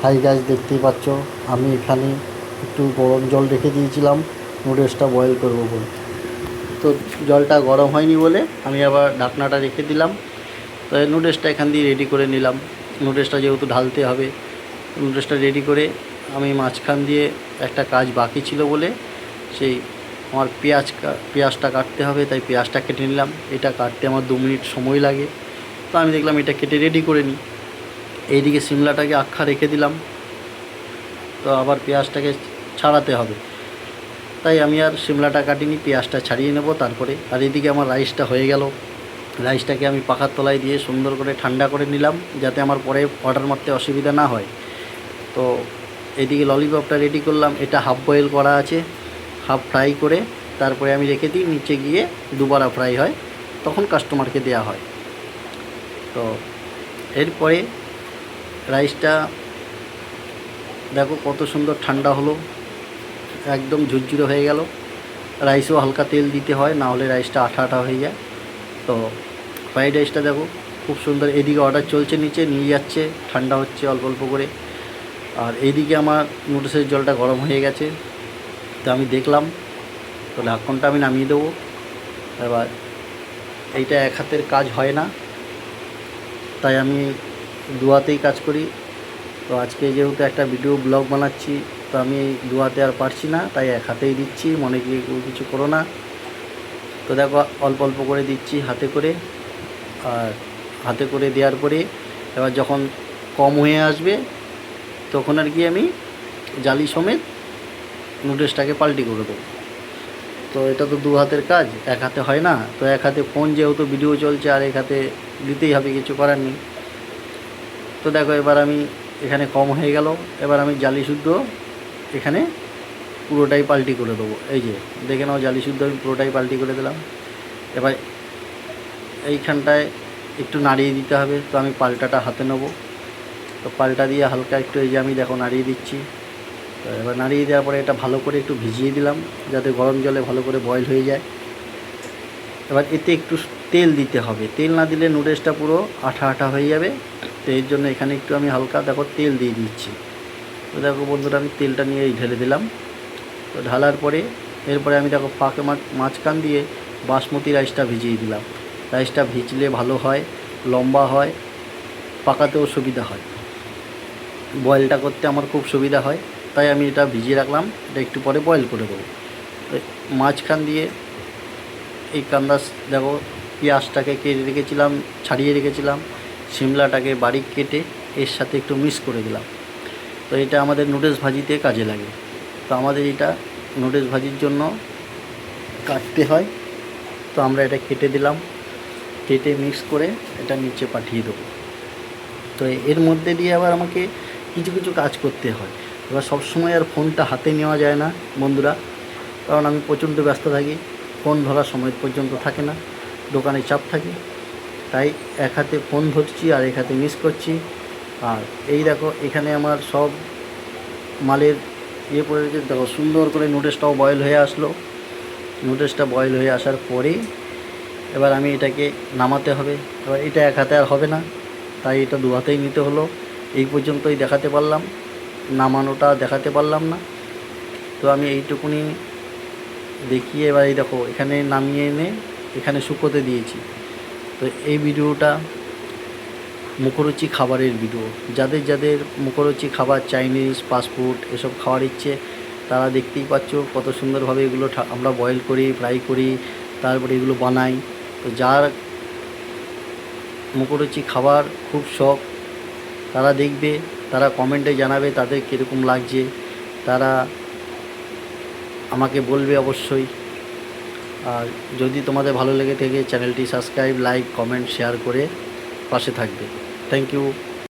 Hi guys, দেখতেই পাচ্ছ আমি এখানে একটু গরম জল রেখে দিয়েছিলাম নুডলসটা বয়েল করব বলে। তো জলটা গরম হয়নি বলে আমি আবার ঢাকনাটা রেখে দিলাম। তো নুডলসটা এখান দিয়ে রেডি করে নিলাম। নুডলসটা যেহেতু ঢালতে হবে, নুডলসটা রেডি করে আমি মাঝখান দিয়ে একটা কাজ বাকি ছিল বলে সেই আমার পেঁয়াজটা কাটতে হবে, তাই পেঁয়াজটা কেটে নিলাম। এটা কাটতে আমার 2 মিনিট সময় লাগে, তো আমি দেখলাম এটা কেটে রেডি করে নিই। এইদিকে সিমলাটাকে আক্ষা রেখে দিলাম, তো আবার পেঁয়াজটাকে ছাড়াতে হবে, তাই আমি আর সিমলাটা কাটিনি, পেঁয়াজটা ছাড়িয়ে নেব তারপরে। আর এদিকে আমার রাইসটা হয়ে গেল। রাইসটাকে আমি পাখার তলায় দিয়ে সুন্দর করে ঠান্ডা করে নিলাম, যাতে আমার পরে অর্ডার মারতে অসুবিধা না হয়। তো এদিকে ললিপপটা রেডি করলাম। এটা হাফ বয়েল করা আছে, হাফ ফ্রাই করে তারপরে আমি রেখে দিই, নিচে গিয়ে দুবারা ফ্রাই হয়, তখন কাস্টমারকে দেওয়া হয়। তো এরপরে রাইসটা দেখো কত সুন্দর ঠান্ডা হলো, একদম ঝুরঝুরে হয়ে গেল। রাইসেও হালকা তেল দিতে হয়, না হলে রাইসটা আঠা আঠা হয়ে যায়। তো ফ্রাইড রাইসটা দেখো খুব সুন্দর। এদিকে অর্ডার চলছে, নিচে নিয়ে যাচ্ছে, ঠান্ডা হচ্ছে অল্প অল্প করে। আর এইদিকে আমার নুডলসের জলটা গরম হয়ে গেছে, তো আমি দেখলাম। তো ঢাকনটা আমি নামিয়ে দেবো। এবার এইটা এক হাতের কাজ হয় না, তাই আমি দু হাতেই কাজ করি। তো আজকে যেহেতু একটা ভিডিও ব্লগ বানাচ্ছি, তো আমি এই দু হাতে আর পারছি না, তাই এক হাতেই দিচ্ছি। মনে গিয়ে কিছু করো না। তো দেখো অল্প অল্প করে দিচ্ছি হাতে করে। আর হাতে করে দেওয়ার পরে এবার যখন কম হয়ে আসবে, তখন আর কি আমি জালি সমেত নুডলসটাকে পাল্টি করে দেবো। তো এটা তো দু হাতের কাজ, এক হাতে হয় না। তো এক হাতে ফোন যেহেতু ভিডিও চলছে, আর এক হাতে দিতেই হবে, কিছু করার নেই। তো দেখো এবার আমি এখানে কম হয়ে গেল, এবার আমি জালি শুদ্ধ এখানে পুরোটাই পাল্টি করে দেবো। এই যে দেখে নাও, জালি শুদ্ধ আমি পুরোটাই পাল্টি করে দিলাম। এবার এইখানটায় একটু নাড়িয়ে দিতে হবে, তো আমি পাল্টাটা হাতে নেব। তো পাল্টা দিয়ে হালকা একটু, এই যে আমি দেখো নাড়িয়ে দিচ্ছি। তো এবার নাড়িয়ে দেওয়ার পরে এটা ভালো করে একটু ভিজিয়ে দিলাম, যাতে গরম জলে ভালো করে বয়েল হয়ে যায়। এবার এতে একটু তেল দিতে হবে, তেল না দিলে নুডলসটা পুরো আঠা আঠা হয়ে যাবে। তো এর জন্য এখানে একটু আমি হালকা দেখো তেল দিয়ে দিচ্ছি। তো দেখো বন্ধুরা, আমি তেলটা নিয়ে ঢেলে দিলাম। তো ঢালার পরে এরপরে আমি দেখো ফাঁকে মাঝখান দিয়ে বাসমতি রাইসটা ভিজিয়ে দিলাম। রাইসটা ভিজলে ভালো হয়, লম্বা হয়, পাকাতেও সুবিধা হয়, বয়েলটা করতে আমার খুব সুবিধা হয়, তাই আমি এটা ভিজিয়ে রাখলাম। এটা একটু পরে বয়েল করে দেবো। তো মাঝখান দিয়ে এই কান্দাস দেখো পেঁয়াজটাকে কেটে রেখেছিলাম, ছাড়িয়ে রেখেছিলাম, সিমলাটাকে বারিক কেটে এর সাথে একটু মিক্স করে দিলাম। তো এটা আমাদের নুডলস ভাজিতে কাজে লাগে। তো আমাদের এটা নুডলস ভাজির জন্য কাটতে হয়, তো আমরা এটা কেটে দিলাম, কেটে মিক্স করে এটা নিচে পাঠিয়ে দেবো। তো এর মধ্যে দিয়ে আবার আমাকে কিছু কিছু কাজ করতে হয়। এবার সবসময় আর ফোনটা হাতে নেওয়া যায় না বন্ধুরা, কারণ আমি প্রচণ্ড ব্যস্ত থাকি, ফোন ধরার সময় পর্যন্ত থাকে না, দোকানে চাপ থাকে। তাই এক হাতে ফোন ধরছি আর এক হাতে মিস করছি। আর এই দেখো এখানে আমার সব মালের পড়ে রেখে দেখো সুন্দর করে নুডলসটাও বয়েল হয়ে আসলো। নুডলসটা বয়েল হয়ে আসার পরে এবার আমি এটাকে নামাতে হবে। এবার এটা এক হাতে আর হবে না, তাই এটা দু হাতেই নিতে হলো। এই পর্যন্তই দেখাতে পারলাম, নামানোটা দেখাতে পারলাম না। তো আমি এইটুকুনি দেখিয়ে এবার এই দেখো এখানে নামিয়ে এনে এখানে শুকোতে দিয়েছি। তো এই ভিডিওটা মুখরোচি খাবারের ভিডিও। যাদের যাদের মুখরোচি খাবার, চাইনিজ, ফাস্টফুড এসব খাওয়ার ইচ্ছে, তারা দেখতেই পাচ্ছ কত সুন্দরভাবে এগুলো আমরা বয়েল করি, ফ্রাই করি, তারপরে এগুলো বানাই। তো যার মুখরোচি খাবার খুব শখ, তারা দেখবে, তারা কমেন্টে জানাবে তাদের কীরকম লাগছে, তারা আমাকে বলবে অবশ্যই। আর যদি তোমাদের ভালো লেগে থাকে, চ্যানেলটি সাবস্ক্রাইব, লাইক, কমেন্ট, শেয়ার করে পাশে থাকবে। Thank you.